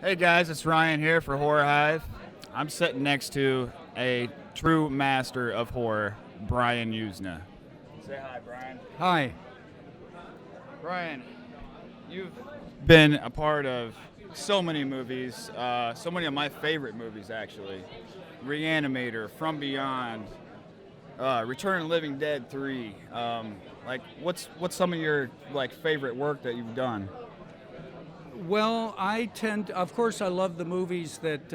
Hey guys, it's Ryan here for HorrorHive. I'm sitting next to a true master of horror, Brian Yuzna. Say hi, Brian. Hi. Brian, you've been a part of so many movies, so many of my favorite movies actually. Re-Animator, From Beyond, Return of the Living Dead 3. What's some of your favorite work that you've done? Well, of course, I love the movies that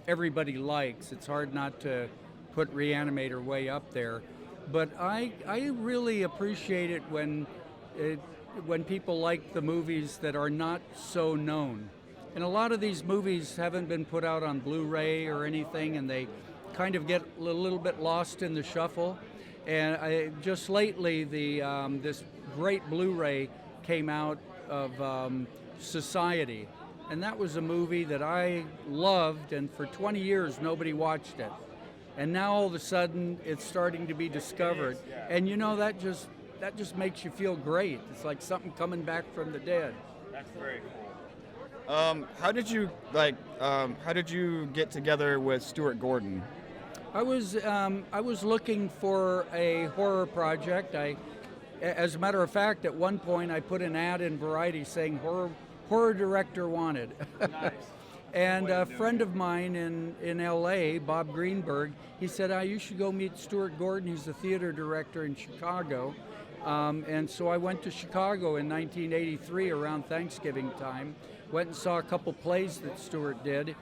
everybody likes. It's hard not to put Re-Animator way up there. But I really appreciate it when people like the movies that are not so known. And a lot of these movies haven't been put out on Blu-ray or anything, and they kind of get a little bit lost in the shuffle. And just lately, this great Blu-ray came out of Society, and that was a movie that I loved, and for 20 years nobody watched it, and now all of a sudden it's starting to be discovered, and that just makes you feel great. It's like something coming back from the dead. That's very cool. How did you get together with Stuart Gordon? I was looking for a horror project. As a matter of fact, at one point I put an ad in Variety saying horror director wanted. Nice. And a friend of mine in LA, Bob Greenberg, he said, you should go meet Stuart Gordon. He's the theater director in Chicago. And so I went to Chicago in 1983 around Thanksgiving time, went and saw a couple plays that Stuart did,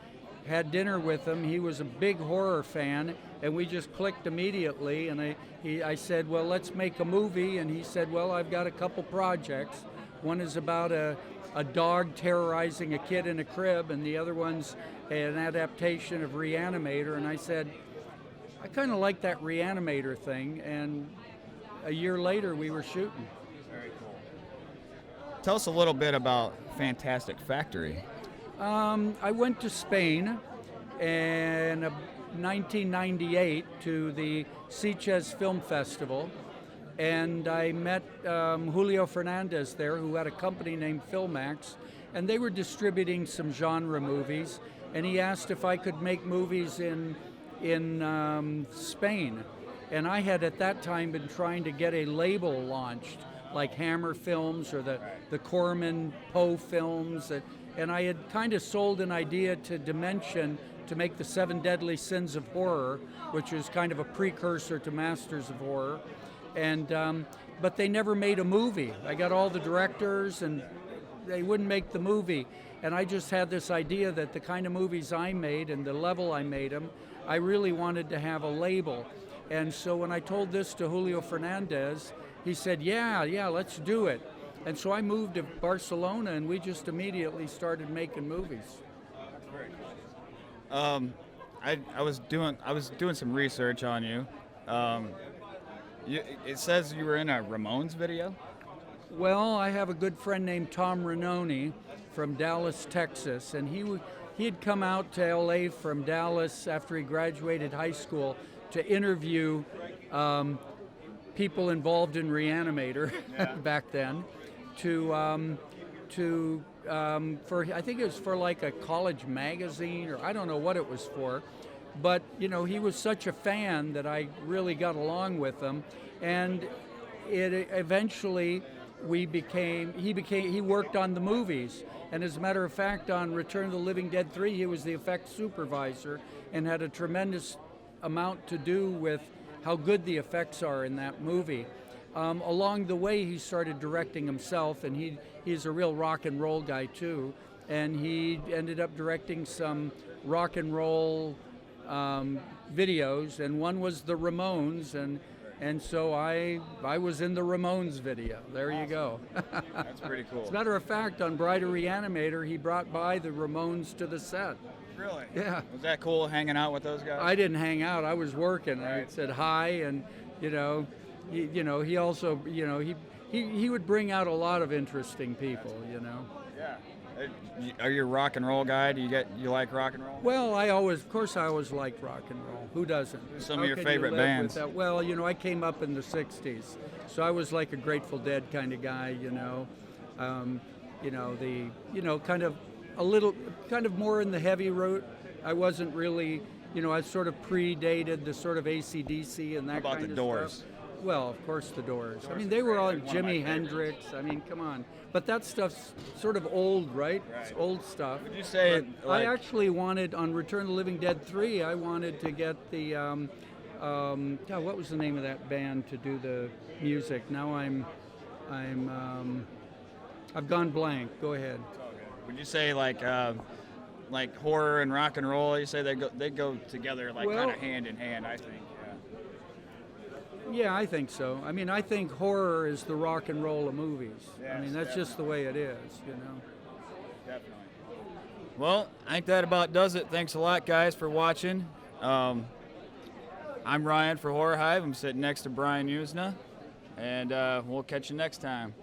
had dinner with him. He was a big horror fan, and we just clicked immediately. And I said, well, let's make a movie. And he said, well, I've got a couple projects. One is about a dog terrorizing a kid in a crib, and the other one's an adaptation of Re-Animator. And I said, I kind of like that Re-Animator thing, and a year later we were shooting. Very cool. Tell us a little bit about Fantastic Factory. I went to Spain in 1998 to the Sitges Film Festival, and I met Julio Fernandez there, who had a company named Filmax, and they were distributing some genre movies, and he asked if I could make movies in Spain. And I had at that time been trying to get a label launched, like Hammer Films or the Corman Poe Films, and I had kind of sold an idea to Dimension to make the Seven Deadly Sins of Horror, which is kind of a precursor to Masters of Horror. And but they never made a movie. I got all the directors, and they wouldn't make the movie. And I just had this idea that the kind of movies I made and the level I made them, I really wanted to have a label. And so when I told this to Julio Fernandez, he said, yeah, let's do it. And so I moved to Barcelona, and we just immediately started making movies. That's very cool. I was doing some research on you. It says you were in a Ramones video? Well, I have a good friend named Tom Ranoni from Dallas, Texas, and he had come out to LA from Dallas after he graduated high school to interview people involved in Re-Animator back then, for I think it was for like a college magazine, or I don't know what it was for. But he was such a fan that I really got along with him, and eventually he worked on the movies. And as a matter of fact, on Return of the Living Dead 3, he was the effects supervisor and had a tremendous amount to do with how good the effects are in that movie. Along the way, he started directing himself, and he's a real rock and roll guy too, and he ended up directing some rock and roll videos, and one was the Ramones, and so I was in the Ramones video. There you go. That's pretty cool. As a matter of fact, on Bride of Re-Animator, he brought by the Ramones to the set. Really? Yeah. Was that cool hanging out with those guys? I didn't hang out. I was working. Right. I said hi, and he also he would bring out a lot of interesting people. Yeah. Are you a rock and roll guy? You like rock and roll? Well, I always liked rock and roll. Who doesn't? Some of your favorite bands? Well, I came up in the '60s, so I was like a Grateful Dead kind of guy. Kind of a little, kind of more in the heavy route. I wasn't really, I sort of predated the sort of AC/DC and that How about kind the of Doors? stuff. Well, of course, the Doors. I mean, they were all Jimi Hendrix. I mean, come on. But that stuff's sort of old, right? It's old stuff. Would you say I actually wanted, on Return of the Living Dead 3, I wanted to get the, God, what was the name of that band to do the music? Now I've gone blank. Go ahead. Would you say like horror and rock and roll? You say they go together like kind of hand in hand, I think. Yeah, I think so. I mean, I think horror is the rock and roll of movies. Yes, I mean, that's just the way it is, Definitely. Well, I think that about does it. Thanks a lot, guys, for watching. I'm Ryan for HorrorHive. I'm sitting next to Brian Yuzna, and we'll catch you next time.